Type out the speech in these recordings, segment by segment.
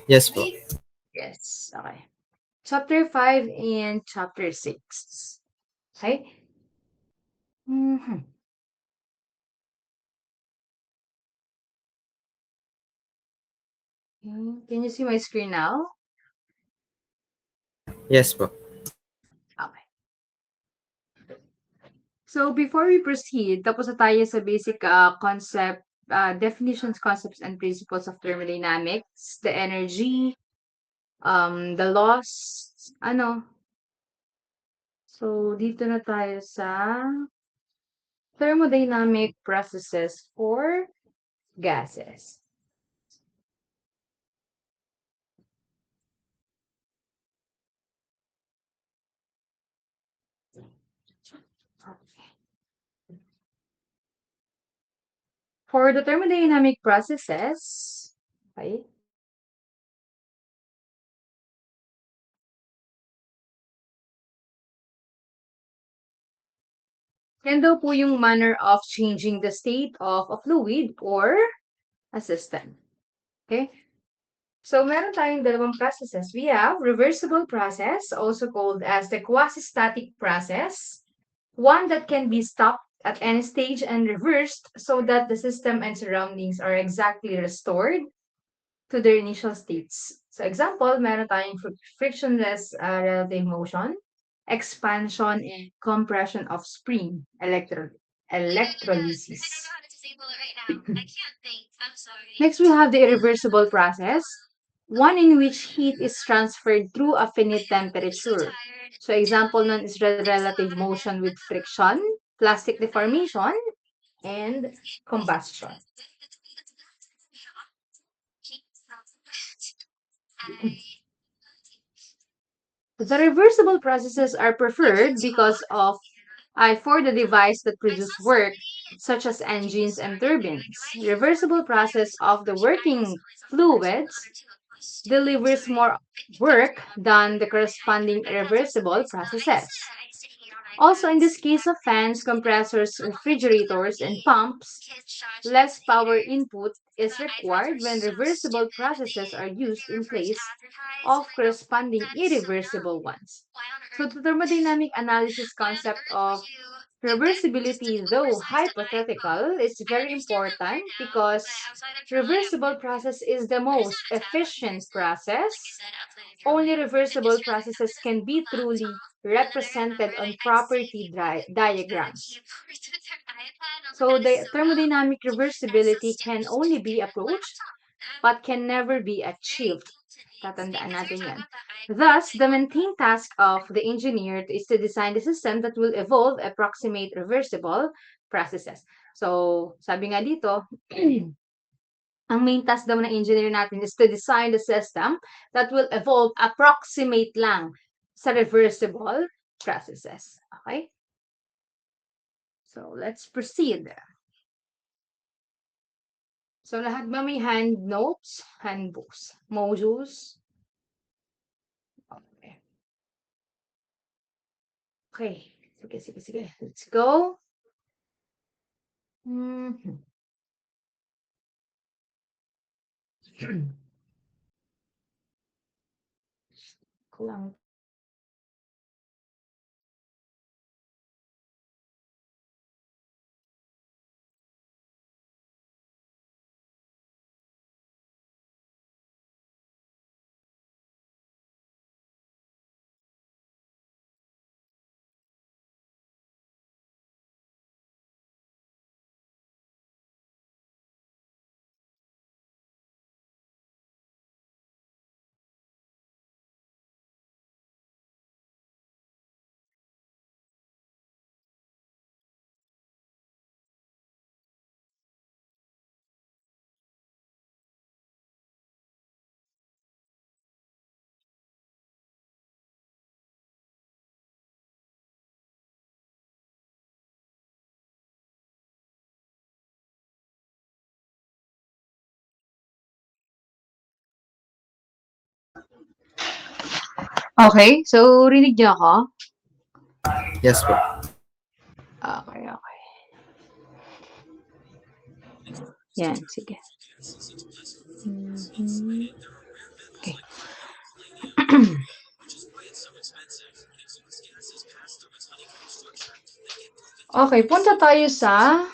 Yes po. Yes. Okay. Chapter 5 and chapter 6. Okay? Mhm. Can you see my screen now? Yes po. Okay. So before we proceed, tapos na tayo sa basic concept, definitions, concepts, and principles of thermodynamics, the energy, the laws, ano. So dito na tayo sa thermodynamic processes for gases. For the thermodynamic processes, okay, yan daw po yung manner of changing the state of a fluid or a system. Okay? So, meron tayong dalawang processes. We have reversible process, also called as the quasi-static process, one that can be stopped at any stage and reversed so that the system and surroundings are exactly restored to their initial states. So, example, meron tayong frictionless relative motion, expansion and compression of spring, electrolysis. Next, we have the irreversible process, one in which heat is transferred through a finite temperature. So, example nun is relative motion with friction, plastic deformation, and combustion. The reversible processes are preferred because of for the device that produce work, such as engines and turbines. Reversible process of the working fluids delivers more work than the corresponding irreversible processes. Also, in this case of fans, compressors, refrigerators, and pumps, less power input is required when reversible processes are used in place of corresponding irreversible ones. So the thermodynamic analysis concept of reversibility, though hypothetical, is very important because reversible process is the most efficient process. Only reversible processes can be truly represented on property diagrams. So the thermodynamic reversibility can only be approached but can never be achieved. Tatandaan natin yan. Thus, the main task of the engineer is to design the system that will evolve approximate reversible processes. So, sabi nga dito, ang main task daw ng engineer natin is to design the system that will evolve approximate lang sa reversible processes. Okay? So, let's proceed. So, lahat ba may hand notes, handbooks, modules? Okay. Okay. Sige. Let's go. Mhm. Ko lang. Okay, so rinig niyo ako? Yes po. Okay. Yan, sige. Mhm. Okay, punta tayo sa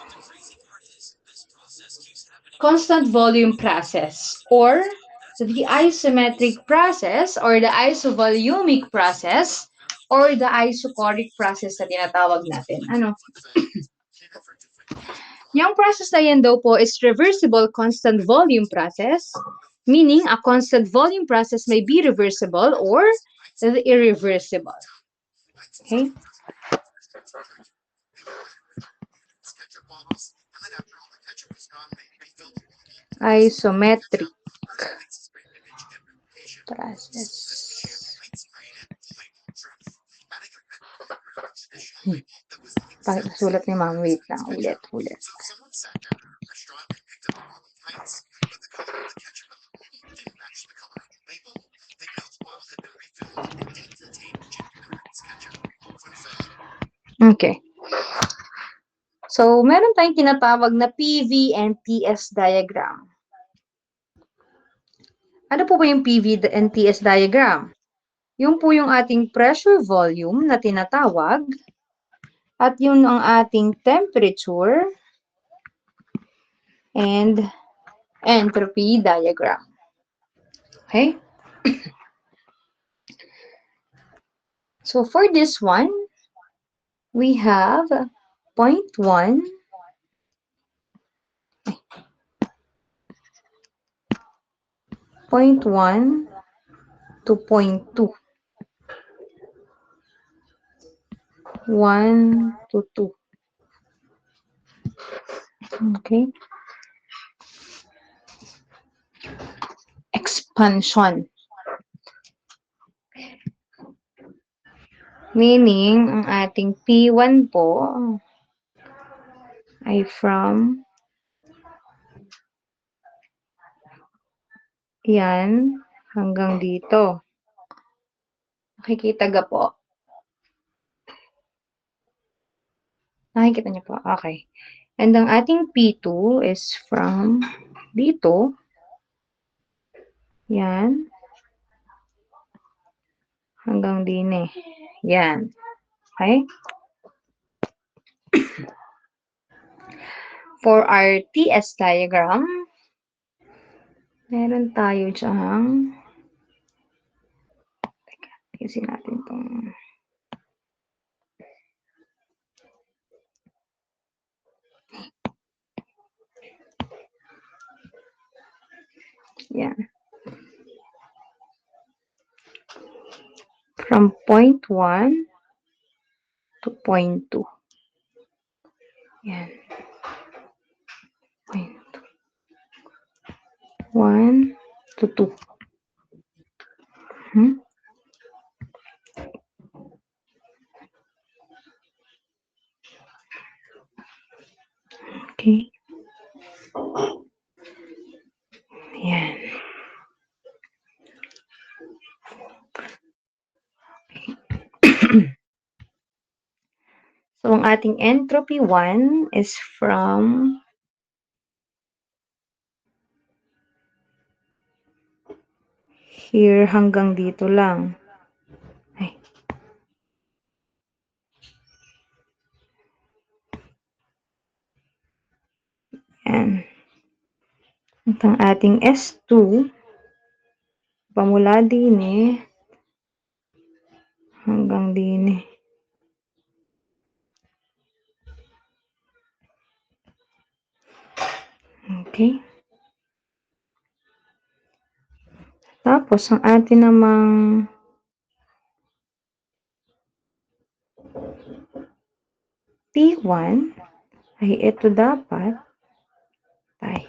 constant volume process or the isometric process or the isovolumic process or the isochoric process na tinatawag natin. Ano? Yung process na yan daw po is reversible constant volume process, meaning a constant volume process may be reversible or irreversible. Okay? Isometric process. Sulat ni ma'am. Wait lang. Ulit. Okay. So, meron tayong tinatawag na PV and TS diagram. Ano po ba yung PV and TS diagram? Yung po yung ating pressure volume na tinatawag at yun ang ating temperature and entropy diagram. Okay? So, for this one, we have 0.1 0.1 to 0.2. 1 to 2. Okay. Expansion. Meaning, ang ating P1 po ay from yan hanggang dito. Nakikita ga po? Nakikita niyo po? Okay. And ang ating P2 is from dito. Yan. Hanggang din eh. Yan. Okay? For our TS diagram, meron tayo dyang ayusin natin itong yan. From 0.1 to 0.2. Yan. 1 to 2. Okay. Yan. So, ang ating entropy 1 is from here hanggang dito lang. Ay. Yan. At ang ating S2, pamula din eh, hanggang din eh. Okay. Tapos, ang atin namang T1 ay ito dapat ay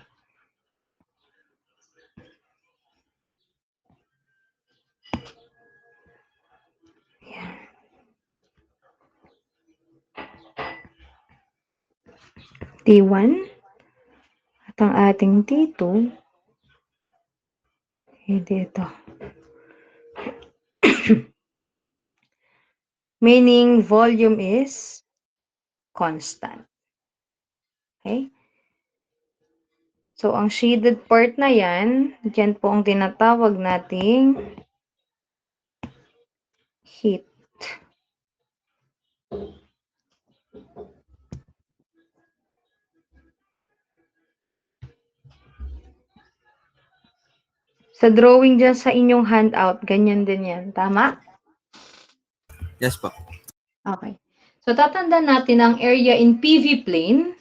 yan. T1 at ang ating T2 ay dito. Meaning, volume is constant. Okay? So, ang shaded part na yan, dyan po ang tinatawag nating heat. Sa drawing dyan sa inyong handout, ganyan din yan. Tama? Yes po. Okay. So, tatandaan natin ang area in PV plane.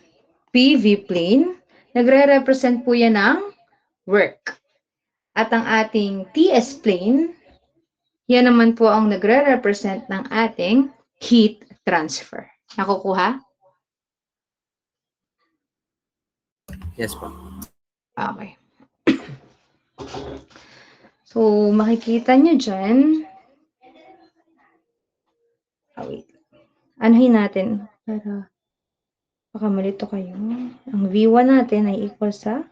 PV plane, nagre-represent po yan ng work. At ang ating TS plane, yan naman po ang nagre-represent ng ating heat transfer. Nakukuha? Yes po. Okay. So, makikita nyo dyan. Wait. Anuhin natin para baka malito kayo. Ang V1 natin ay equal sa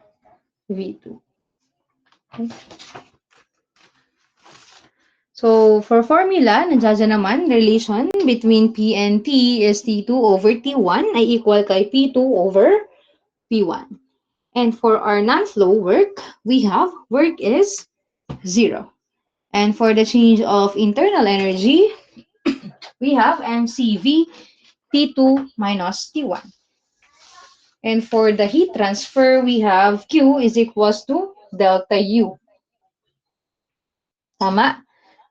V2. Okay. So, for formula, nandiyan naman, relation between P and T is T2 over T1 ay equal kay P2 over P1. And for our non-flow work, we have work is 0. And for the change of internal energy, we have MCV T2 minus T1. And for the heat transfer, we have Q is equals to delta U. Tama?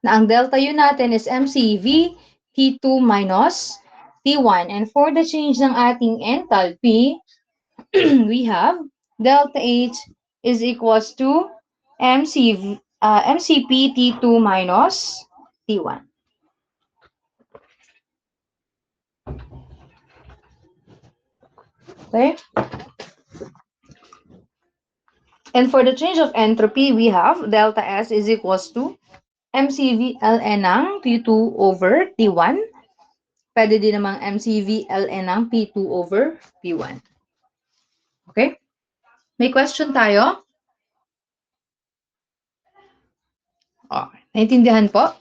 Na ang delta U natin is MCV T2 minus T1. And for the change ng ating enthalpy, we have delta H is equals to MCP T2 minus T1. Okay? And for the change of entropy, we have delta S is equals to MCV ln ng P2 over T1. Pwede din namang MCV ln ng P2 over P1. Okay? May question tayo? Okay. Naintindihan po?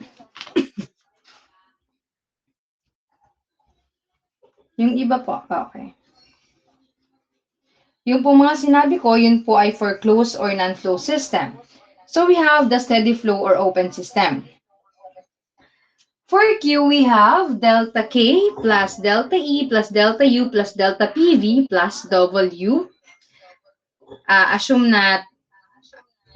Yung iba po. Okay. Yung po mga sinabi ko, yun po ay for closed or non-flow system. So we have the steady flow or open system. For Q, we have delta K plus delta E plus delta U plus delta PV plus W. Assume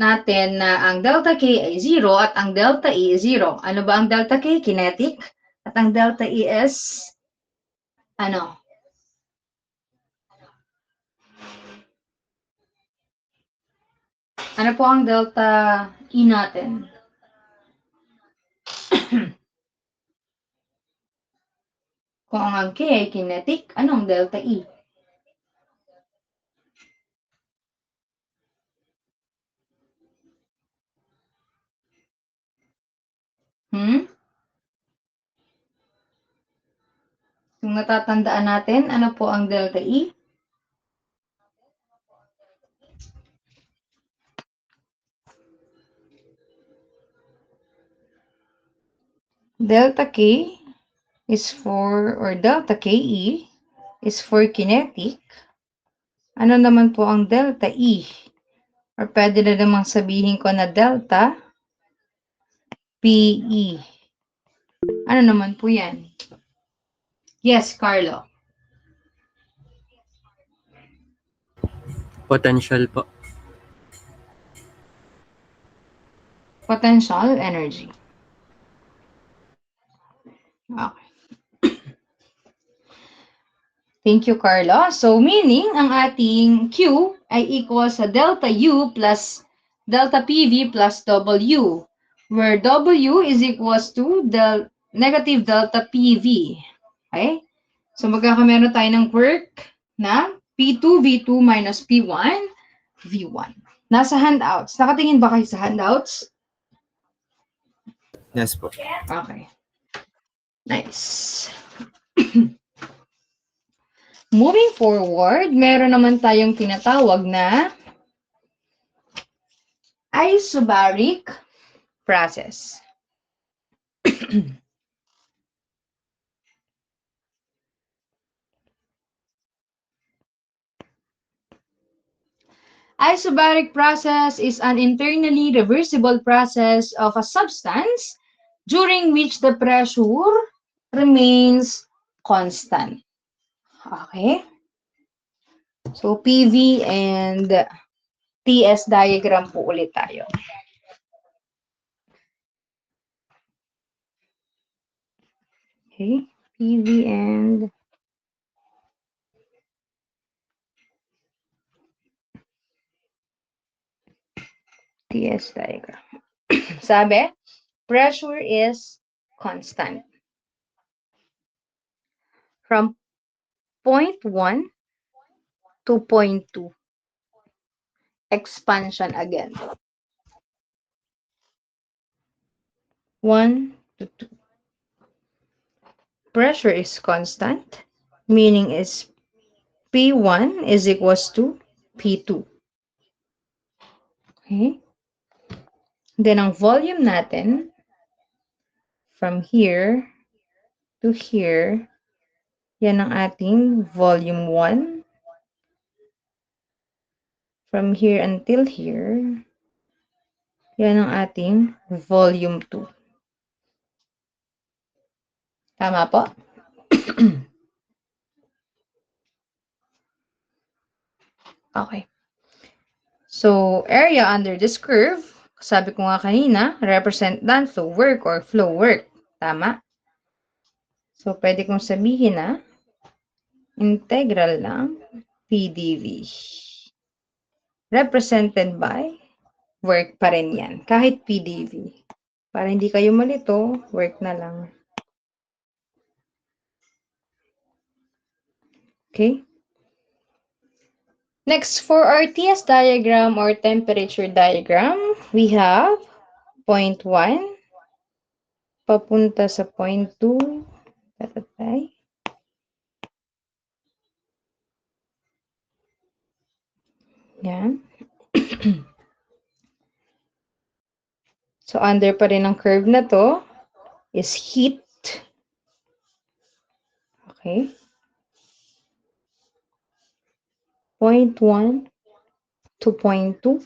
natin na ang delta K ay 0 at ang delta E is 0. Ano ba ang delta K? Kinetic. At ang delta E is ano? Ano po ang delta E natin? Kung ang K ay kinetic, anong delta E? Kung natatandaan natin, ano po ang delta E? Delta K is for, or delta KE is for kinetic. Ano naman po ang delta E? Or pwede na namang sabihin ko na delta PE. Ano naman po yan? Yes, Carlo. Potential po. Potential energy. Okay. Thank you, Carlo. So, meaning, ang ating Q ay equal sa delta U plus delta PV plus W, where W is equals to negative delta PV. Okay? So, magkakameron tayo ng work na P2, V2 minus P1, V1. Nasa handouts. Nakatingin ba kayo sa handouts? Yes po. Okay. Nice. Moving forward, meron naman tayong tinatawag na isobaric process. Isobaric process is an internally reversible process of a substance during which the pressure remains constant. Okay? So, PV and TS diagram po ulit tayo. Okay? PV and TS diagram. Sabi, pressure is constant. From point 1 to point 2. Expansion again. 1 to 2. Pressure is constant, meaning is P1 is equals to P2. Okay? Then ang volume natin, from here to here, yan ang ating volume 1. From here until here, yan ang ating volume 2. Tama po? Okay. So, area under this curve, sabi ko nga kanina, represent non-flow work or flow work. Tama? So, pwede kong sabihin na integral ng PDV. Represented by work pa rin yan. Kahit PDV. Para hindi kayo malito, work na lang. Okay? Next, for our TS diagram or temperature diagram, we have point 1 papunta sa point 2. Tatatay. Yan. So, under pa rin ang curve na to is heat. Okay. Point 1 to point 2.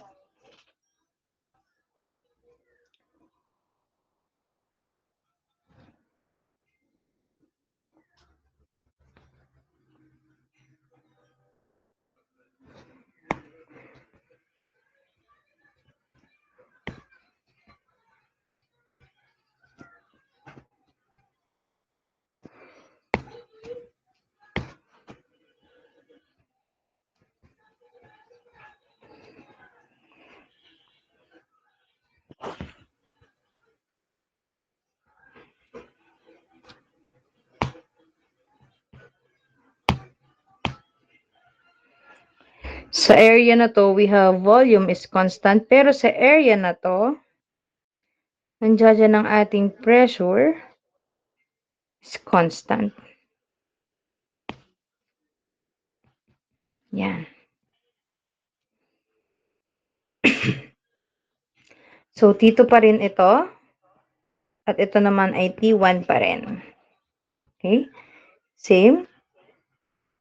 Sa area na to, we have volume is constant. Pero sa area na to, nandiyan ang ating pressure is constant. Yan. So, T2 pa rin ito. At ito naman ay T1 pa rin. Okay? Same.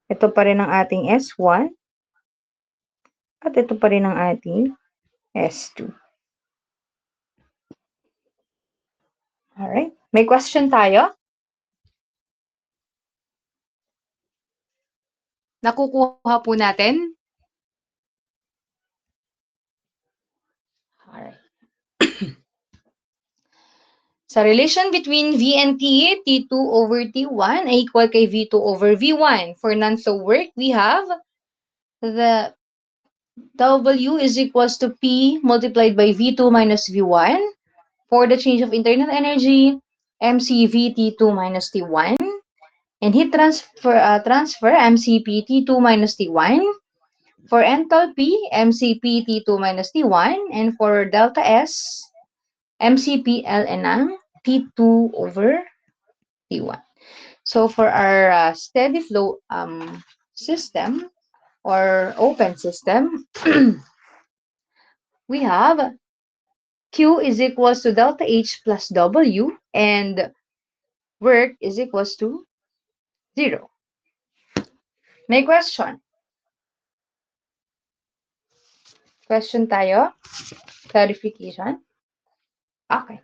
Ito pa rin ang ating S1. At ito pa rin ang ating S2. Alright. May question tayo? Nakukuha po natin? Alright. Sa relation between V and T, T2 over T1 ay equal kay V2 over V1. For non-flow work, we have the W is equals to P multiplied by V2 minus V1. For the change of internal energy, MCV T2 minus T1. And heat transfer, MCP T2 minus T1. For enthalpy, MCP T2 minus T1. And for delta S, MCP ln ng T2 over T1. So for our steady flow system or open system, we have Q is equals to delta H plus W and work is equals to 0. May question? Question tayo? Clarification? Okay.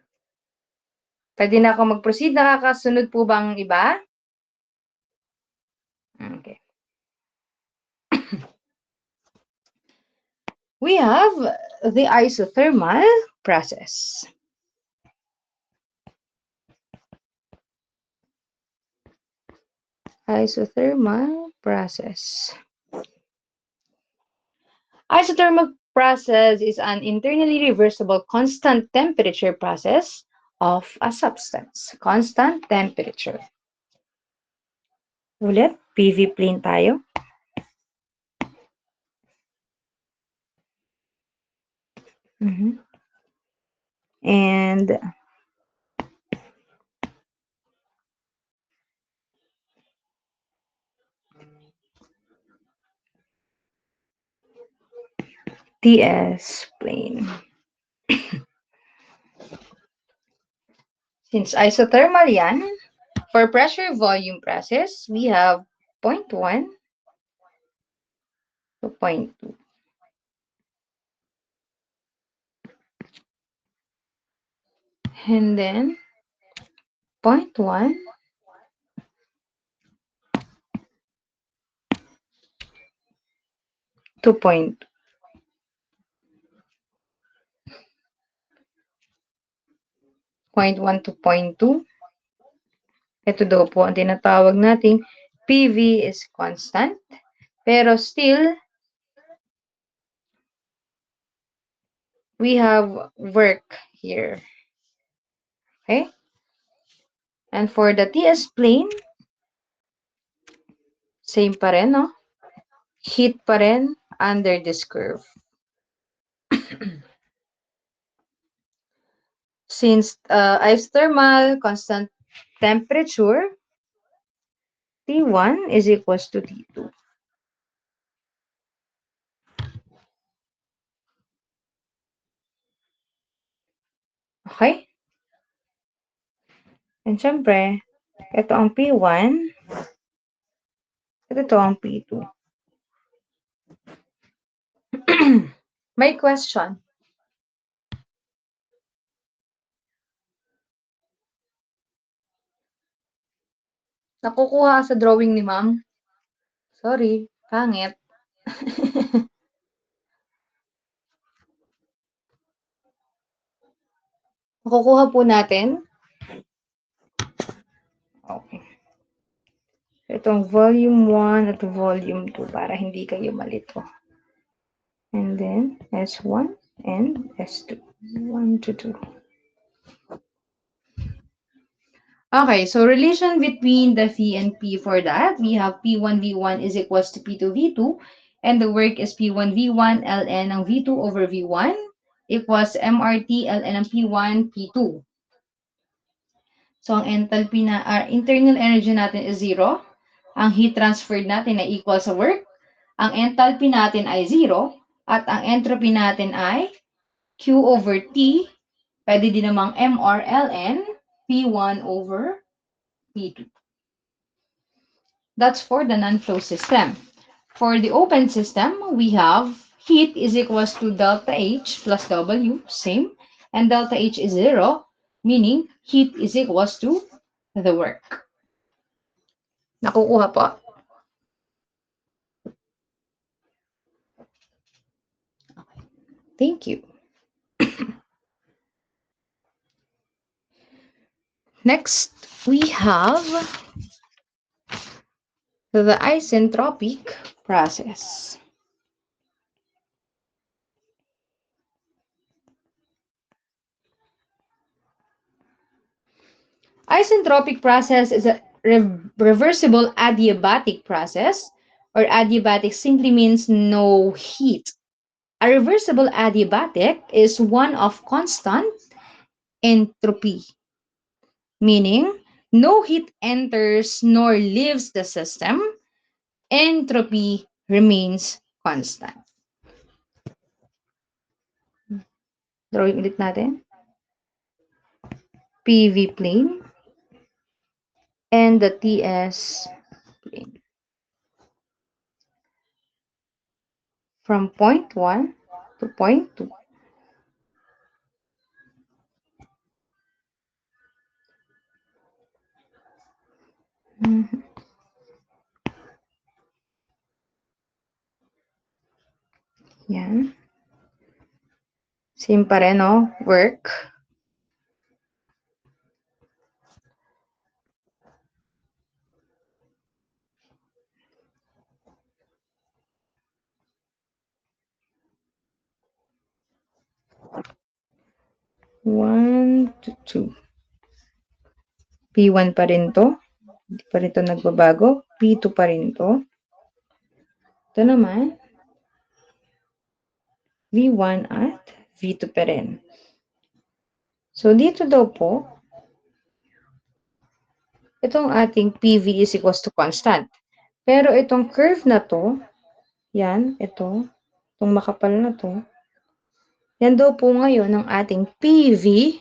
Pwede na ako mag-proceed. Nakakasunod po bang iba? Okay. We have the isothermal process. Isothermal process. Isothermal process is an internally reversible constant temperature process of a substance. Constant temperature. Ulit, PV plane tayo. And TS plane. Since isothermal yan, for pressure volume process, we have 0.1 to 0.2. And then 0.1 to 0.2. 0.1 to 0.2. Ito daw po ang tinatawag nating PV is constant. Pero still, we have work here. Okay? And for the TS plane, same pa rin, no? Heat pa rin under this curve. Since isothermal constant temperature, T1 is equals to T2. Okay? And syempre, ito ang P1, at ito ang P2. May question. Nakukuha sa drawing ni ma'am. Sorry, pangit. Nakukuha po natin. Okay. Itong volume 1 at volume 2 para hindi kayo malito. And then S1 and S2. 1 to 2. Okay, so relation between the V and P for that, we have P1V1 is equals to P2V2, and the work is P1V1 ln ng V2 over V1 equals MRT ln ng P1 P2. So, ang enthalpy na, internal energy natin is 0. Ang heat transferred natin ay equal sa work. Ang enthalpy natin ay 0. At ang entropy natin ay Q over T. Pwede din namang MR ln P1 over P2. That's for the non-flow system. For the open system, we have heat is equals to delta H plus W, same. And delta H is 0, meaning heat is equals to the work. Nakukuha po. Thank you. Next, we have the isentropic process. Isentropic process is a reversible adiabatic process, or adiabatic simply means no heat. A reversible adiabatic is one of constant entropy, meaning no heat enters nor leaves the system. Entropy remains constant. Drawing ulit natin. PV plane and the TS plane. From point 1 to point 2. Yan. Same pa rin, no? Work. One to two. P1 pa rin to. Hindi pa rin to nagbabago. P2 pa rin to. Ito naman, V1 at V2 pa rin. So, dito daw po, itong ating PV is equals to constant. Pero itong curve na to, yan, itong makapal na to, yan daw po ngayon ang ating PV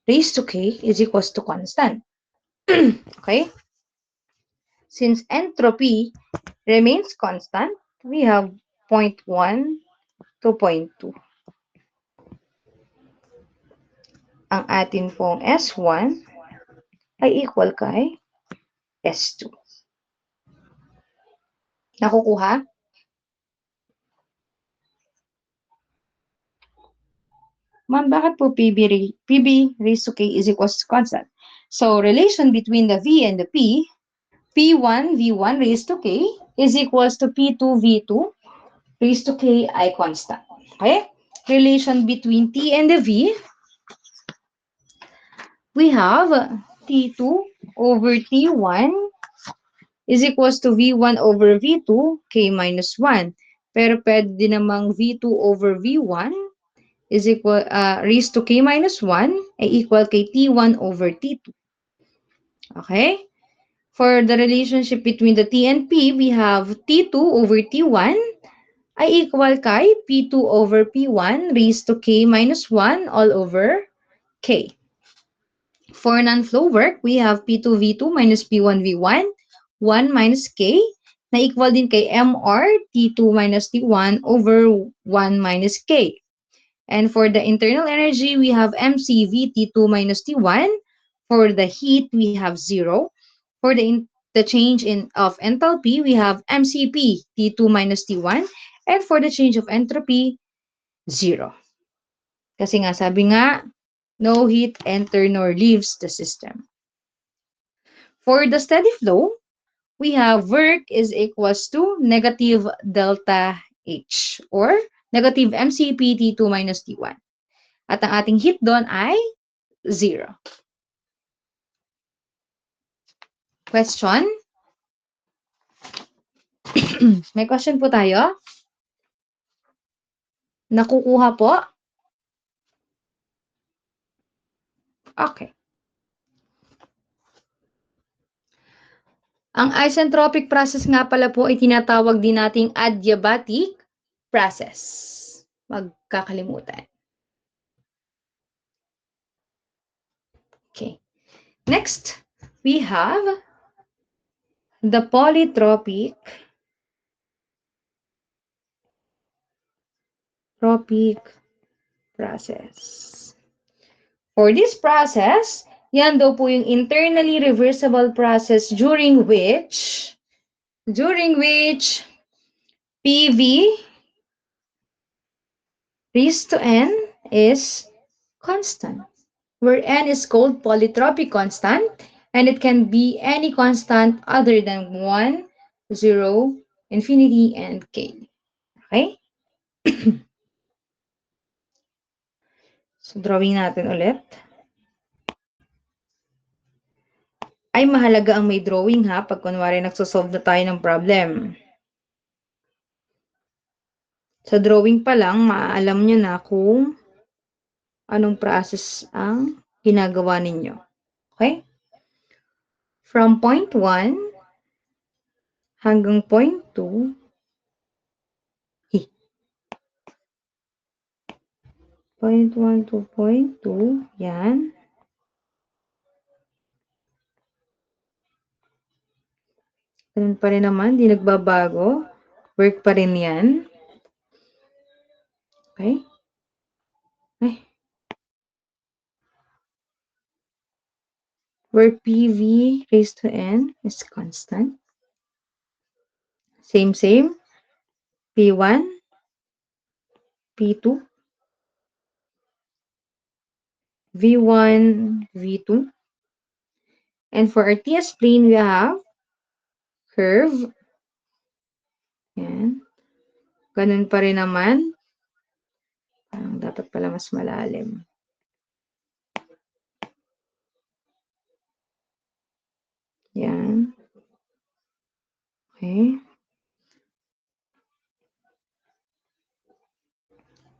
raised to K is equals to constant. Okay? Since entropy remains constant, we have 0.1 to 0.2. Ang atin pong S1 ay equal kay S2. Nakukuha? Ma'am, bakit po PB raised to K is equals to constant? So, relation between the V and the P, P1 V1 raised to K is equals to P2 V2 raised to K ay constant. Okay? Relation between T and the V, we have T2 over T1 is equals to V1 over V2, K minus 1. Pero pwede din namang V2 over V1 is equal, raised to K minus 1 ay equal kay T1 over T2. Okay? For the relationship between the T and P, we have T2 over T1 ay equal kay P2 over P1 raised to K minus 1 all over K. For non-flow work, we have P2 V2 minus P1 V1, 1 minus K, na equal din kay MR T2 minus T1 over 1 minus K. And for the internal energy, we have MCV T2 minus T1. For the heat, we have 0. For the change of enthalpy, we have MCP T2 minus T1. And for the change of entropy, 0. Kasi nga, sabi nga, no heat enter nor leaves the system. For the steady flow, we have work is equals to negative delta H or negative MCP T2 minus T1. At ang ating heat doon ay 0. Question? May question po tayo? Nakukuha po? Okay. Ang isentropic process nga pala po ay tinatawag din nating adiabatic process. Magkakalimutan. Okay. Next, we have the polytropic process. For this process, yan daw po yung internally reversible process during which PV raised to N is constant, where N is called polytropic constant, and it can be any constant other than 1, 0, infinity, and K. Okay? So, drawing natin ulit. Ay mahalaga ang may drawing ha, pag kunwari nagsosolve na tayo ng problem. Sa drawing pa lang, maaalam nyo na kung anong process ang ginagawa ninyo. Okay? From point 1 hanggang point 2, point 1 to point 2, yan. Ganun pa rin naman, di nagbabago. Work pa rin yan. Okay? Ay. where PV raised to N is constant. Same, P1, P2, V1, V2. And for our TS plane, we have curve. Yan. Ganun pa rin naman. Parang dapat pala mas malalim. Yan. Okay.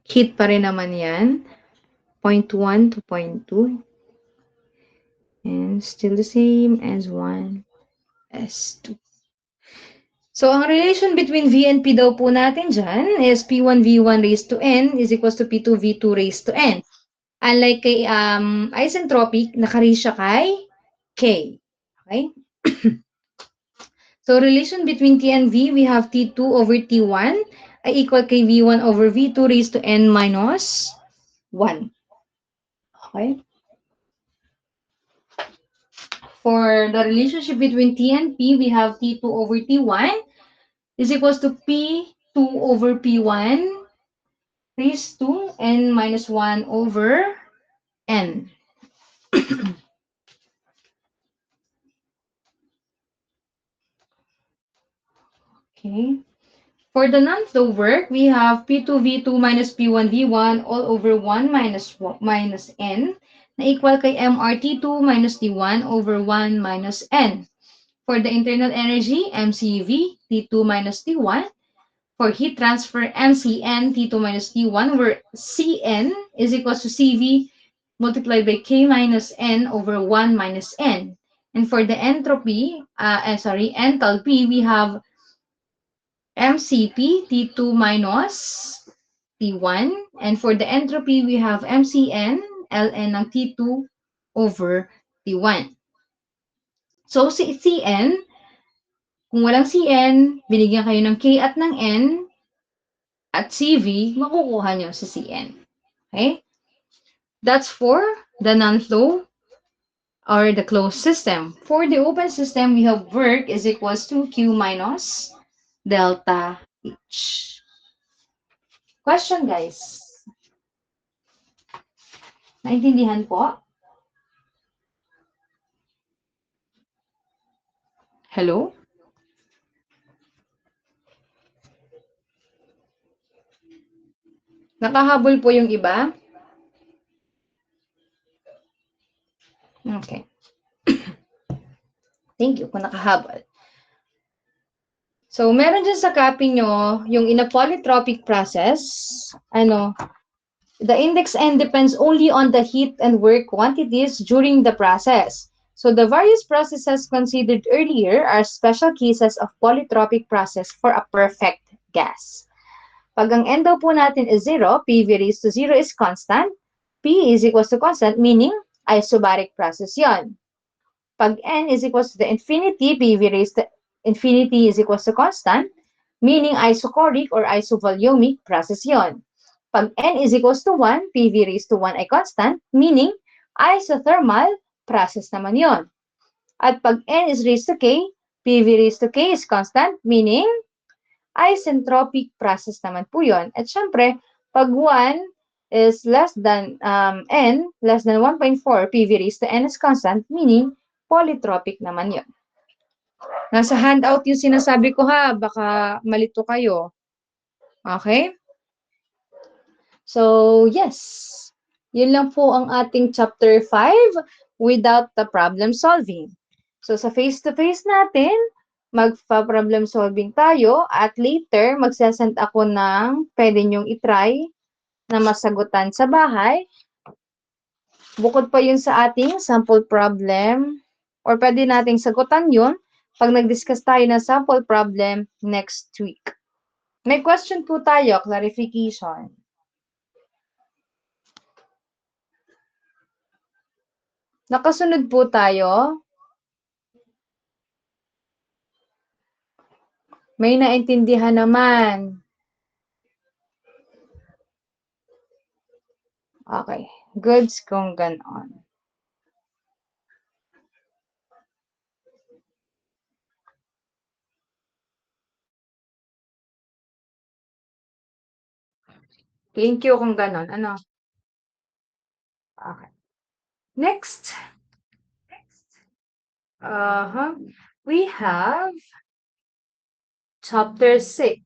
Heat pa rin naman yan. 0.1 to 0.2. And still the same as 1, S2. So, ang relation between V and P daw po natin dyan is P1 V1 raised to N is equals to P2 V2 raised to N. Unlike kay isentropic, naka-raise siya kay K. Okay? So, relation between T and V, we have T2 over T1 ay equal kay V1 over V2 raised to N minus 1. Okay? For the relationship between T and P, we have T2 over T1 is equals to P2 over P1 raised to N minus 1 over N. Okay. For the non-flow work, we have P2 V2 minus P1 V1 all over 1 minus N na equal kay MRT2 minus T1 over 1 minus N. For the internal energy, MCV T2 minus T1. For heat transfer, MCN T2 minus T1, where Cn is equals to Cv multiplied by K minus N over 1 minus N. And for the enthalpy, we have MCP T2 minus T1. And for the entropy, we have MCN, Ln ng T2 over T1. So, si Cn, kung walang Cn, binigyan kayo ng K at ng N, at CV, makukuha nyo sa Cn. Okay? That's for the non-flow or the closed system. For the open system, we have work is equals to Q minus delta H. Question, guys. Naintindihan po? Hello? Nakahabol po yung iba? Okay. Thank you kung nakahabol. So, meron dyan sa copy nyo, yung in a polytropic process, the index N depends only on the heat and work quantities during the process. So, the various processes considered earlier are special cases of polytropic process for a perfect gas. Pag ang N daw po natin is 0, PV raised to 0 is constant, P is equals to constant, meaning isobaric process yon. Pag N is equals to the infinity, PV raised to infinity is equals to constant, meaning isochoric or isovolumic process yon. Pag N is equals to 1, PV raised to 1 ay constant, meaning isothermal process naman yon. At pag N is raised to K, PV raised to K is constant, meaning isentropic process naman po yon. At syempre, pag 1 is less than N, less than 1.4, PV raised to N is constant, meaning polytropic naman yun. Nasa handout yung sinasabi ko ha, baka malito kayo. Okay? So, yes. Yun lang po ang ating chapter 5 without the problem solving. So, sa face-to-face natin, magpa-problem solving tayo at later, magsasend ako ng pwede nyong itry na masagutan sa bahay. Bukod pa yun sa ating sample problem or pwede nating sagutan yun pag nag-discuss tayo ng sample problem next week. May question po tayo, clarification. Nakasunod po tayo. May naintindihan naman. Okay. Goods kung ganon. Thank you kung ganon. Ano? Okay. Next. We have chapter 6.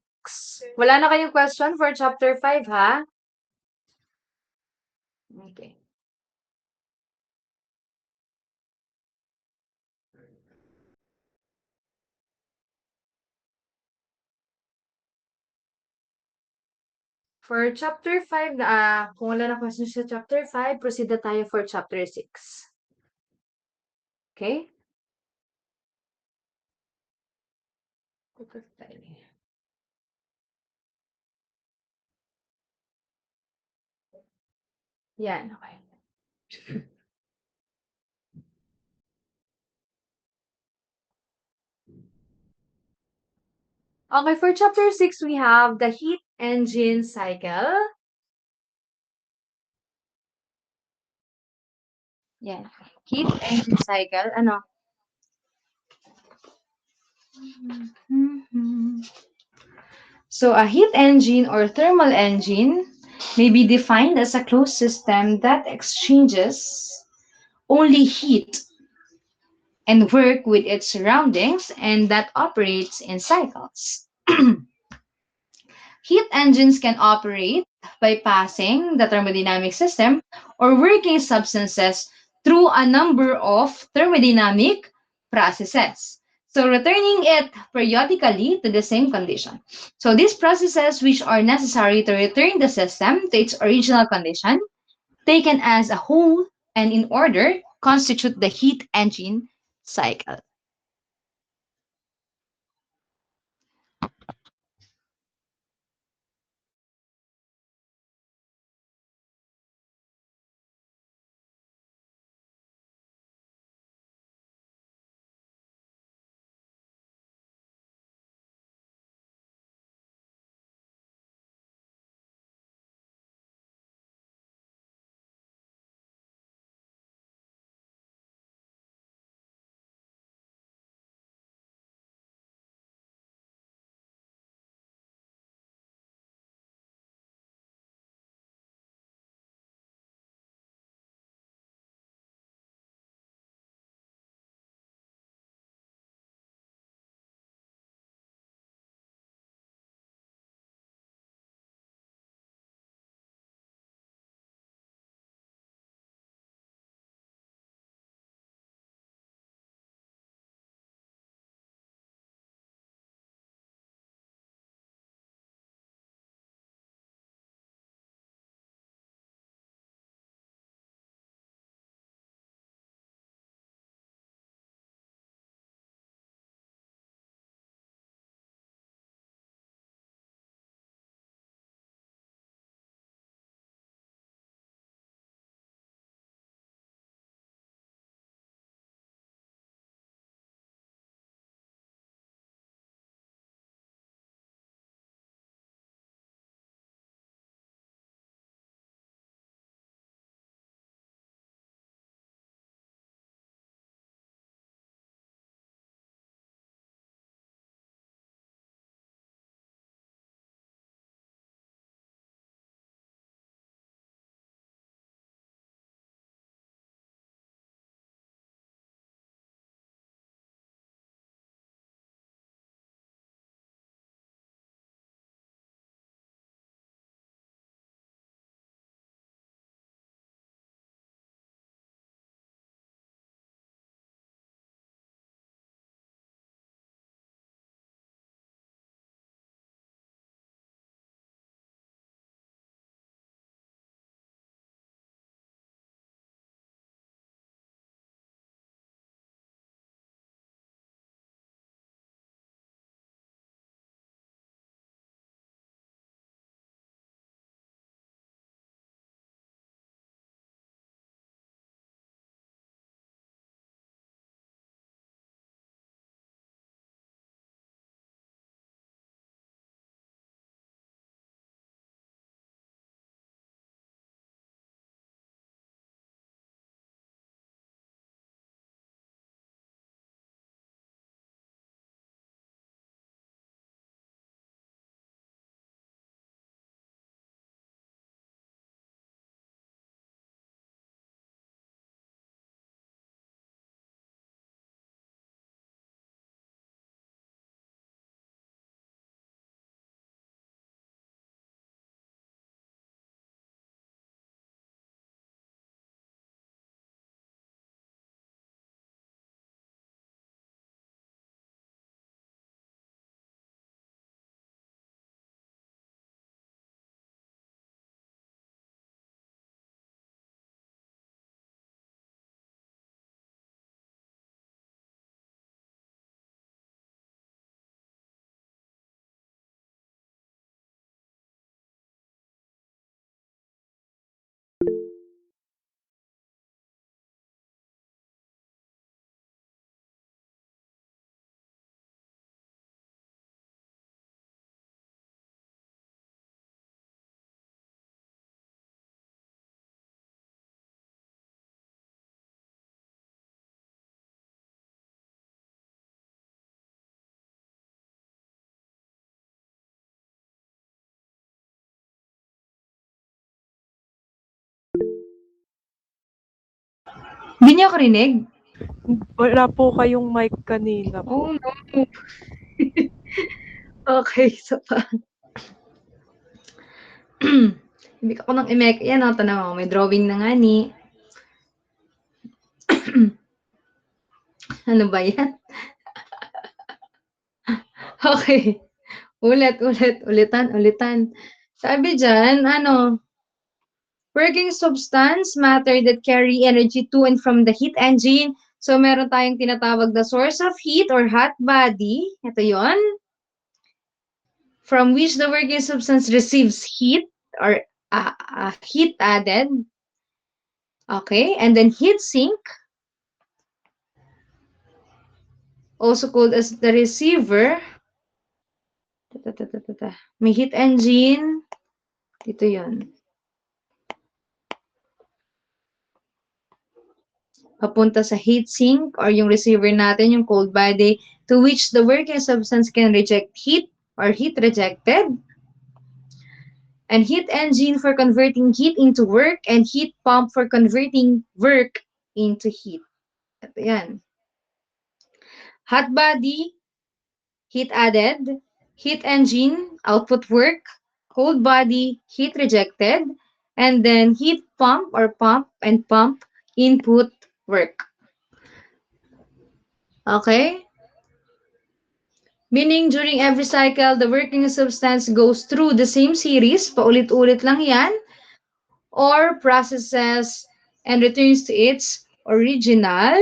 Wala na kayong question for chapter 5, ha? Okay. For chapter 5, kung wala na question sa chapter 5, proceed na tayo for chapter 6. Okay? Yan, okay. Okay, for chapter 6, we have the heat engine cycle. Yan. Heat engine cycle. Ano? So, a heat engine or thermal engine may be defined as a closed system that exchanges only heat and work with its surroundings and that operates in cycles. Heat engines can operate by passing the thermodynamic system or working substances through a number of thermodynamic processes. So returning it periodically to the same condition. So these processes which are necessary to return the system to its original condition, taken as a whole and in order, constitute the heat engine cycle. Hindi niyo ako rinig? Wala po kayong mic kanina po. Oh, no. Okay, so pa. Hindi ko nang i-make. Yan, o, tanaw. May drawing na nga ni. Ano ba yan? Okay. Ulitan. Sabi dyan, working substance, matter that carry energy to and from the heat engine. So, meron tayong tinatawag na source of heat or hot body. Ito yon, from which the working substance receives heat or heat added. Okay, and then heat sink, also called as the receiver. May heat engine. Ito yon. Papunta sa heat sink or yung receiver natin, yung cold body, to which the working substance can reject heat or heat rejected. And heat engine for converting heat into work, and heat pump for converting work into heat. Ito yan. Hot body, heat added. Heat engine, output work. Cold body, heat rejected. And then heat pump or pump and pump, input work. Okay? Meaning, during every cycle, the working substance goes through the same series, paulit-ulit lang yan, or processes and returns to its original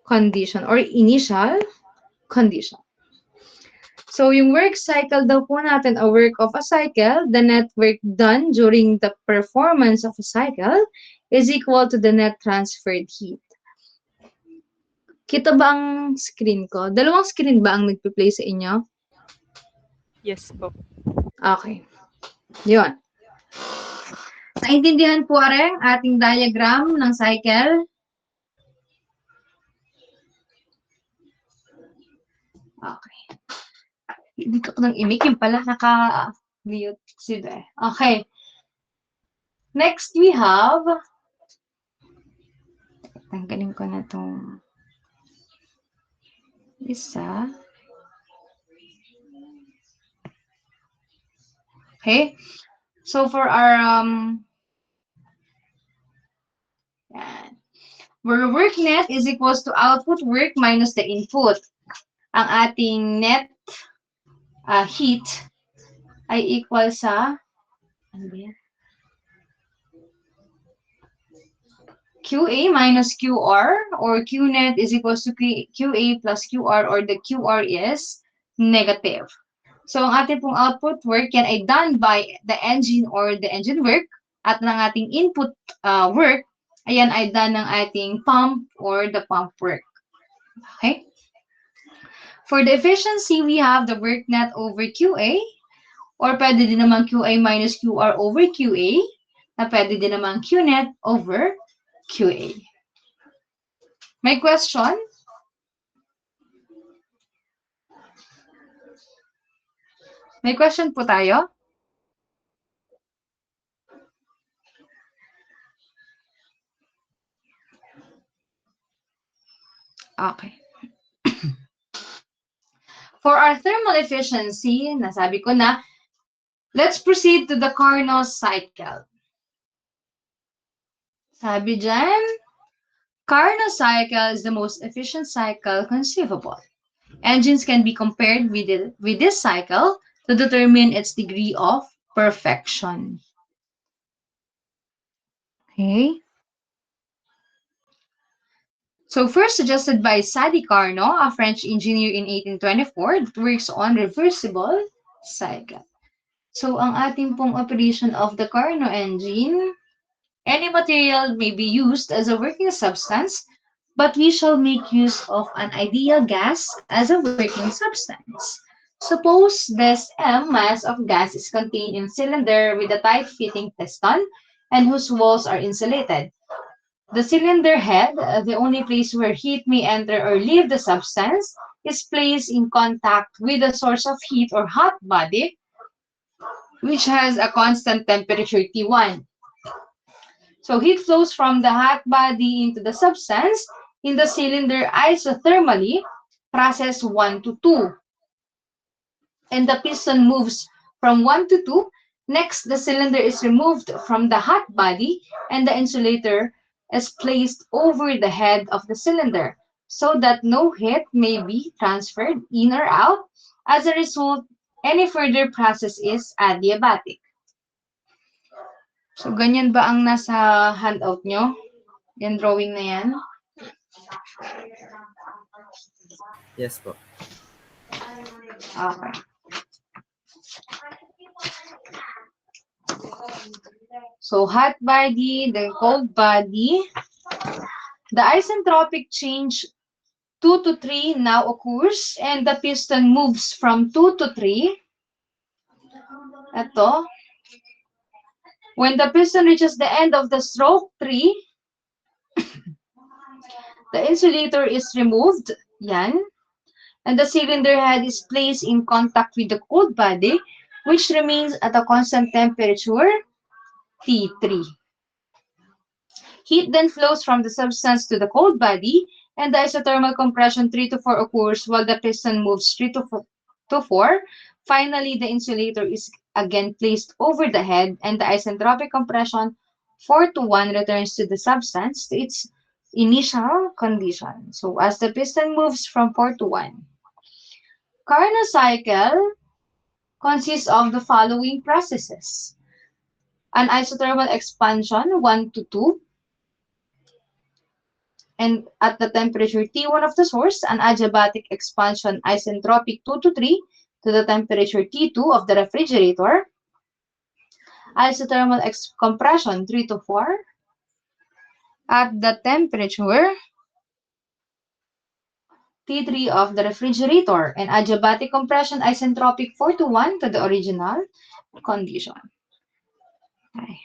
condition or initial condition. So, yung work cycle daw po natin, a work of a cycle, the net work done during the performance of a cycle is equal to the net transferred heat. Kita ba ang screen ko? Dalawang screen ba ang nagpi-play sa inyo? Yes po. Okay. Yun. Naintindihan po rin ating diagram ng cycle? Okay. Hindi ko nang imik. Yung pala naka-mute sila. Okay. Next, we have... Tanggalin ko na itong isa. Okay. So, for our... where work net is equals to output work minus the input. Ang ating net heat ay equal sa... Ano ba yan? QA minus QR, or QNet is equals to QA plus QR, or the QR is negative. So, ang ating pong output work, yan ay done by the engine or the engine work, at ng ating input work, ayan ay done ng ating pump or the pump work. Okay? For the efficiency, we have the work net over QA, or pwede din naman QA minus QR over QA, na pwede din naman QNet over QA. May question? May question po tayo? Okay. For our thermal efficiency, nasabi ko na, let's proceed to the Carnot cycle. Sabi dyan, Carnot cycle is the most efficient cycle conceivable. Engines can be compared with this cycle to determine its degree of perfection. Okay. So first suggested by Sadi Carnot, a French engineer in 1824 that works on reversible cycle. So ang ating pong operation of the Carnot engine, any material may be used as a working substance, but we shall make use of an ideal gas as a working substance. Suppose this M mass of gas is contained in cylinder with a tight-fitting piston and whose walls are insulated. The cylinder head, the only place where heat may enter or leave the substance, is placed in contact with a source of heat or hot body, which has a constant temperature T1. So heat flows from the hot body into the substance in the cylinder isothermally, process 1 to 2. And the piston moves from 1 to 2. Next, the cylinder is removed from the hot body and the insulator is placed over the head of the cylinder so that no heat may be transferred in or out. As a result, any further process is adiabatic. So, ganyan ba ang nasa handout nyo? Yung drawing na yan? Yes po. Okay. So, hot body, then cold body. The isentropic change 2 to 3 now occurs and the piston moves from 2 to 3. Ito. When the piston reaches the end of the stroke 3, the insulator is removed. Yan. And the cylinder head is placed in contact with the cold body, which remains at a constant temperature, T3. Heat then flows from the substance to the cold body, and the isothermal compression 3 to 4 occurs while the piston moves 3 to 4. Finally, the insulator is again placed over the head, and the isentropic compression 4 to 1 returns to the substance to its initial condition. So, as the piston moves from 4 to 1. Carnot cycle consists of the following processes. An isothermal expansion 1 to 2, and at the temperature T1 of the source, an adiabatic expansion isentropic 2 to 3 to the temperature T2 of the refrigerator, isothermal compression 3 to 4 at the temperature T3 of the refrigerator, and adiabatic compression isentropic 4 to 1 to the original condition. Okay.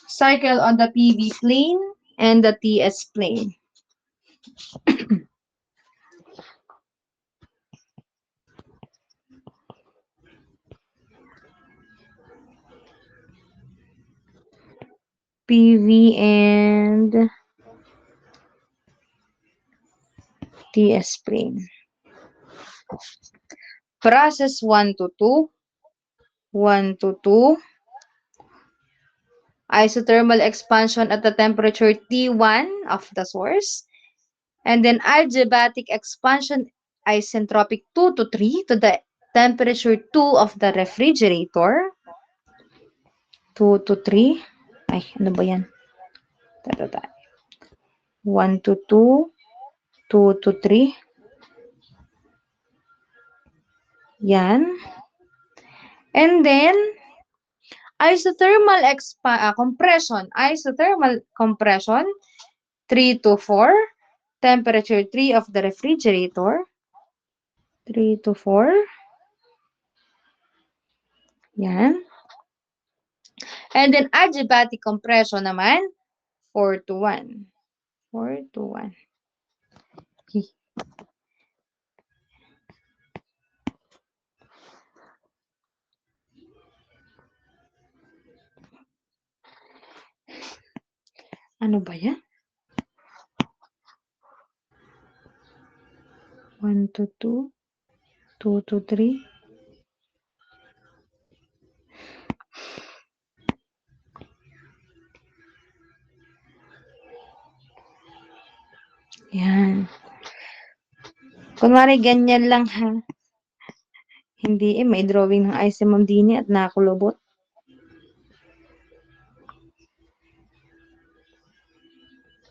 Cycle on the PV plane and the TS plane. PV and TS plane. Process 1 to 2. 1 to 2. Isothermal expansion at the temperature T1 of the source. And then adiabatic expansion isentropic 2 to 3 to the temperature 2 of the refrigerator. 2 to 3. Ay, ano ba yan? 1 to 2. 2 to 3. Yan. And then, isothermal compression 3 to 4. Temperature 3 of the refrigerator. 3 to 4. Yan. And then, adiabatic compression naman, 4 to 1. 4 to 1. Ano ba yan? 1 to 2. 2 to 3. Yan. Kunwari, ganyan lang ha. Hindi may drawing ng ice si Ma'am Dini at nakakulubot.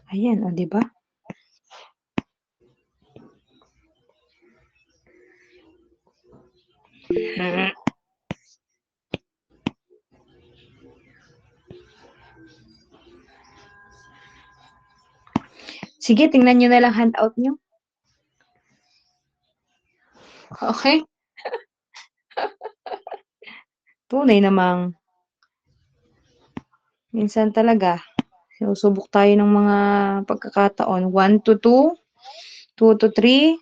Ayan, o, diba? Sige, tingnan nyo na lang handout nyo. Okay? Tunay namang minsan talaga sinusubok tayo ng mga pagkakataon. 1 to 2, 2 to 3,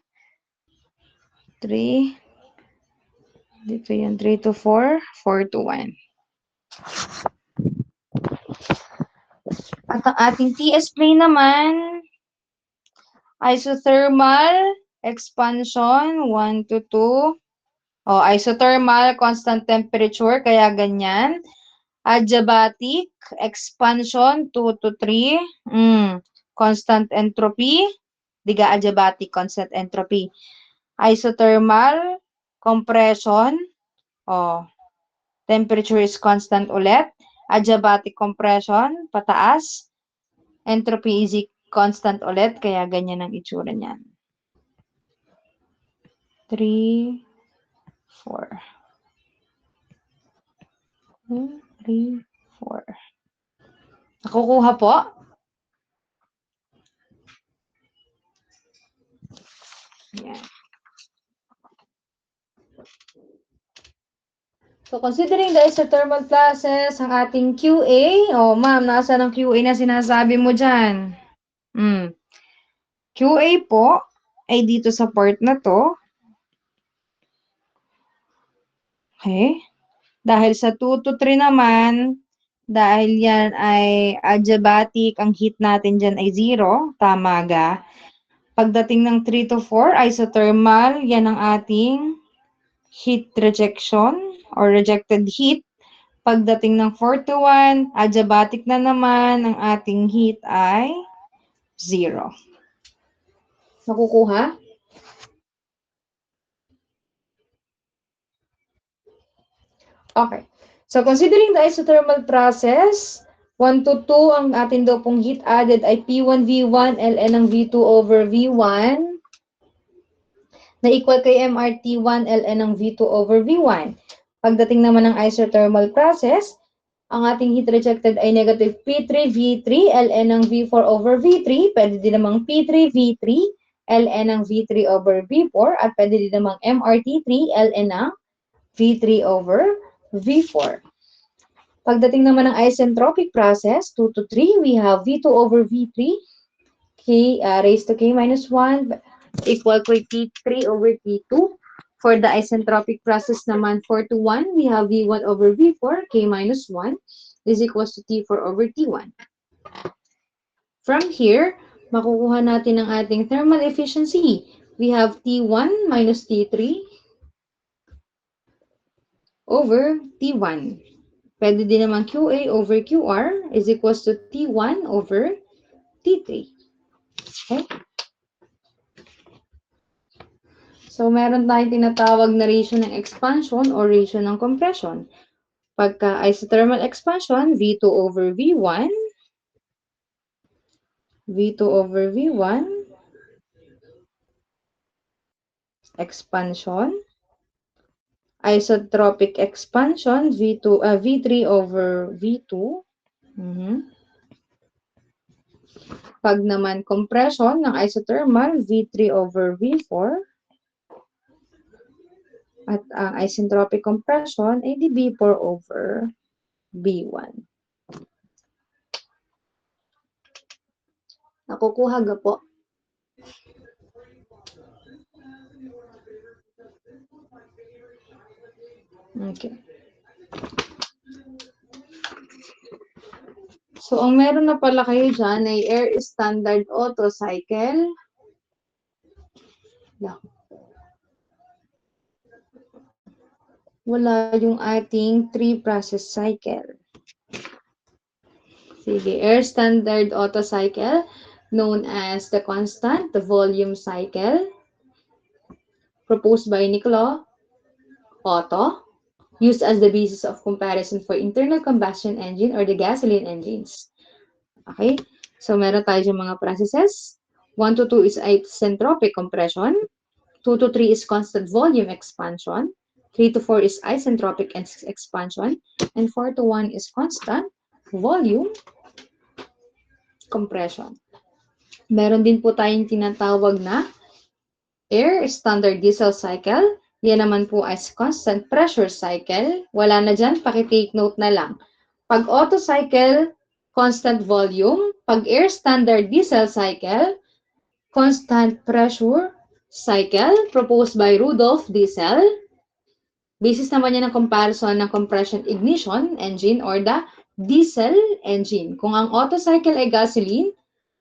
3. Dito yan, 3 to 4, 4 to 1. At ang ating TS plane naman, isothermal expansion, 1 to 2. O, isothermal, constant temperature, kaya ganyan. Adiabatic expansion, 2 to 3. Constant entropy, diga adiabatic, constant entropy. Isothermal compression, temperature is constant ulit. Adiabatic compression, pataas. Entropy is constant ulit, kaya ganyan ang itsura niyan. 3, 4. 3, 4. Nakukuha po? Yan. So, considering the isothermal classes, ang ating QA, ma'am, nasa ng QA na sinasabi mo dyan? QA po, ay dito sa part na to. Okay? Dahil sa 2 to 3 naman, dahil yan ay adiabatic, ang heat natin dyan ay 0, tama ga. Pagdating ng 3 to 4, isothermal, yan ang ating heat rejection or rejected heat. Pagdating ng 4 to 1, adiabatic na naman, ang ating heat ay 0. Nakukuha? Okay. So, considering the isothermal process, 1 to 2, ang atin daw pong heat added ay P1 V1 ln ng V2 over V1 na equal kay MRT1 ln ng V2 over V1. Pagdating naman ng isothermal process, ang ating heat rejected ay negative P3 V3 ln ng V4 over V3. Pwede din namang P3 V3 ln ng V3 over V4 at pwede din namang MRT3 ln ng V3 over V4. Pagdating naman ng isentropic process, 2 to 3, we have V2 over V3 K raised to K minus 1 equal to T3 over T2. For the isentropic process naman, 4 to 1, we have V1 over V4, K minus 1 is equals to T4 over T1. From here, makukuha natin ang ating thermal efficiency. We have T1 minus T3 over T1. Pwede din naman QA over QR is equals to T1 over T3. Okay? So, meron tayong tinatawag na ratio ng expansion or ratio ng compression. Pagka isothermal expansion, V2 over V1, V2 over V1, expansion, isotropic expansion, V3 over V2. Pag naman compression ng isothermal, V3 over V4. At ang isentropic compression ay di V4 over V1. Nakukuha ga po? Okay. So, ang meron na pala kayo dyan ay air standard Otto cycle. Wala yung ating 3-process cycle. Sige, air standard Otto cycle, known as the constant volume cycle, proposed by Nikola Otto, used as the basis of comparison for internal combustion engine or the gasoline engines. Okay? So, meron tayo dyan mga processes. 1 to 2 is isentropic compression. 2 to 3 is constant volume expansion. 3 to 4 is isentropic expansion. And 4 to 1 is constant volume compression. Meron din po tayong tinatawag na air standard diesel cycle. Yan naman po ay constant pressure cycle. Wala na dyan, paki-take note na lang. Pag Otto cycle, constant volume. Pag air standard diesel cycle, constant pressure cycle proposed by Rudolf Diesel. Basis naman niya ng comparison ng compression ignition engine or the diesel engine. Kung ang Otto cycle ay gasoline,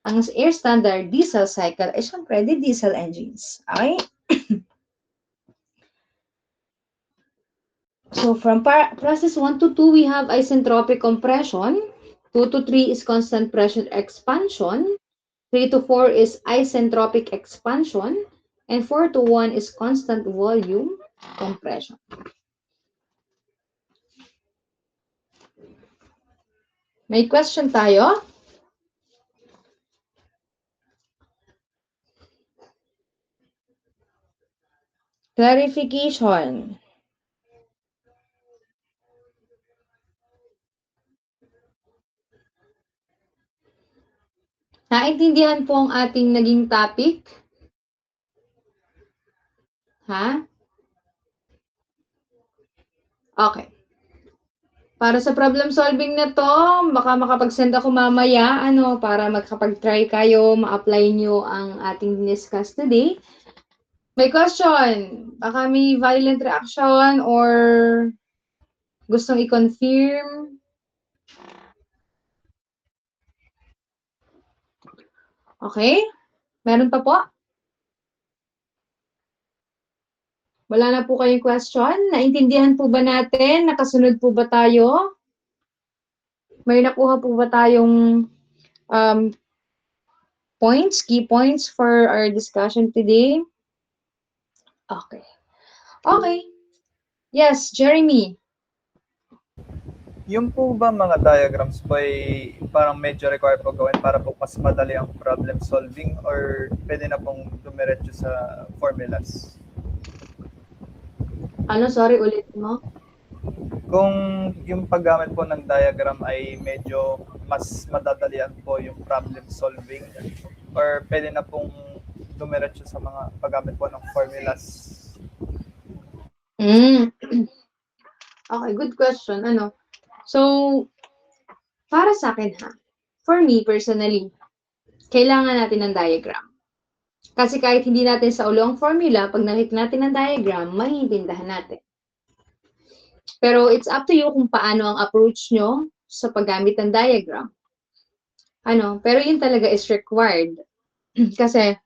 ang air standard diesel cycle ay syempre di diesel engines. Okay? So from process 1 to 2, we have isentropic compression. 2 to 3 is constant pressure expansion. 3 to 4 is isentropic expansion. And 4 to 1 is constant volume compression. May question tayo? Clarification. Naintindihan po ang ating naging topic? Ha? Okay. Para sa problem solving na to, baka makapag-send ako mamaya, para makapag-try kayo, ma-apply nyo ang ating discuss today. May question? Baka may violent reaction or gustong i-confirm? Okay? Meron pa po? Wala na po kayong question? Naintindihan po ba natin? Nakasunod po ba tayo? May nakuha po ba tayong points, key points for our discussion today? Okay. Okay. Yes, Jeremy. Yung po ba mga diagrams po ay parang medyo required po gawin para po mas madali ang problem solving or pwede na pong dumiretso sa formulas? Sorry, ulit mo? Kung yung paggamit po ng diagram ay medyo mas madadalian po yung problem solving or pwede na pong dumiretso sa mga paggamit po ng formulas? Okay, good question. So, para sa akin for me personally, kailangan natin ng diagram. Kasi kahit hindi natin sa ulo ang formula, pag nakita natin ang diagram, maiintindihan natin. Pero it's up to you kung paano ang approach nyo sa paggamit ng diagram. Pero yun talaga is required. Kasi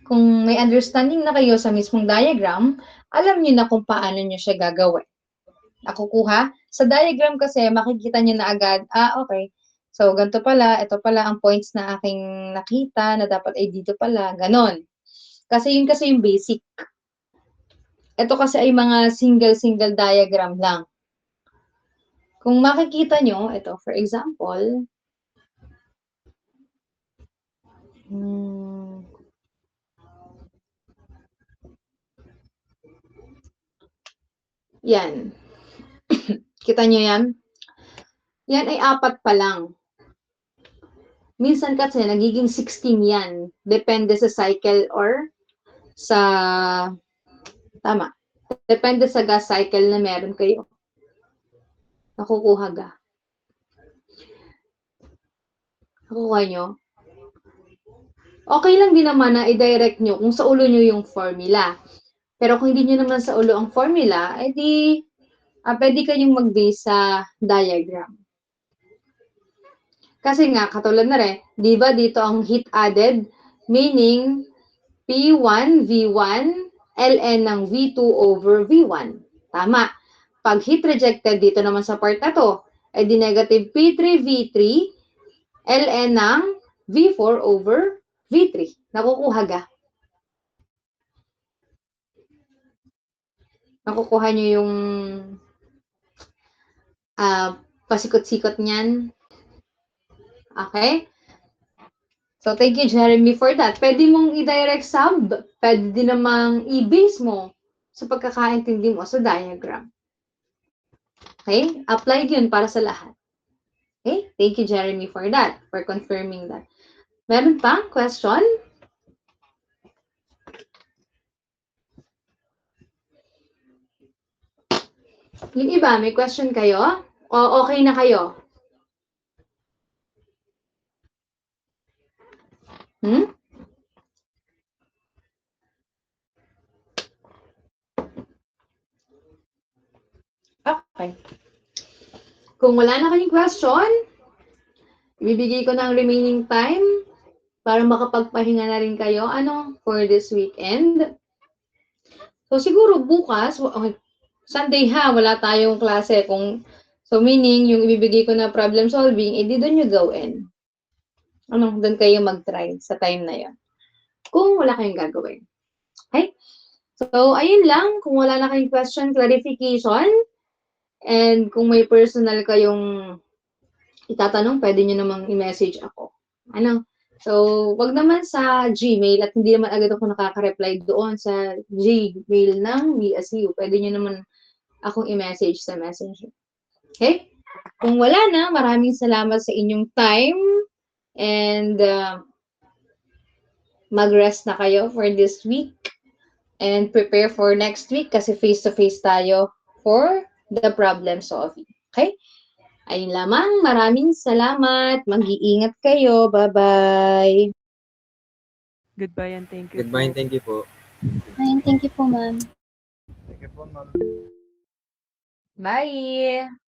kung may understanding na kayo sa mismong diagram, alam niyo na kung paano niyo siya gagawin. Nakukuha? Sa diagram kasi, makikita niyo na agad, okay. So, ganito pala, ito pala ang points na aking nakita na dapat ay dito pala, ganon. Kasi yun kasi yung basic. Ito kasi ay mga single diagram lang. Kung makikita nyo, ito, for example, yan. Kita nyo yan? Yan ay 4 pa lang. Minsan kasi nagiging 16 yan. Depende sa cycle or sa, tama. Depende sa gas cycle na meron kayo. Nakukuha ga. Nakukuha nyo? Okay lang din naman na i-direct nyo kung sa ulo nyo yung formula. Pero kung hindi nyo naman sa ulo ang formula, edi pwede kayong mag-base sa diagram. Kasi nga, katulad na rin, di ba dito ang heat added, meaning P1, V1, ln ng V2 over V1. Tama. Pag heat rejected dito naman sa part na to, edi negative P3, V3, ln ng V4 over V3. Nakukuha ga. Nakukuha nyo yung pasikot-sikot niyan. Okay? So, thank you, Jeremy, for that. Pwede mong i-direct sub. Pwede din namang i-base mo sa pagkakaintindi mo sa diagram. Okay? Applied yun para sa lahat. Okay? Thank you, Jeremy, for that, for confirming that. Meron pa? Question? Yung iba, may question kayo? O okay na kayo? kung wala na kayong question, ibibigay ko ng remaining time para makapagpahinga na rin kayo for this weekend. So siguro bukas, okay, Sunday wala tayong klase. So meaning, yung ibibigay ko na problem solving, edi doon nyo gawin. Doon kayo mag-try sa time na yon. Kung wala kayong gagawin. Okay? So, ayun lang. Kung wala na kayong question, clarification, and kung may personal kayong itatanong, pwede nyo namang i-message ako. So, wag naman sa Gmail at hindi naman agad ako nakaka-reply doon sa Gmail ng BSU. Pwede nyo naman akong i-message sa Messenger. Okay? Kung wala na, maraming salamat sa inyong time and mag-rest na kayo for this week and prepare for next week kasi face-to-face tayo for the problem solving. Okay? Ayun lamang. Maraming salamat. Mag-iingat kayo. Bye-bye. Goodbye and thank you Goodbye po. and thank you po. Ayun, thank you po, ma'am. Thank you po, ma'am. Bye!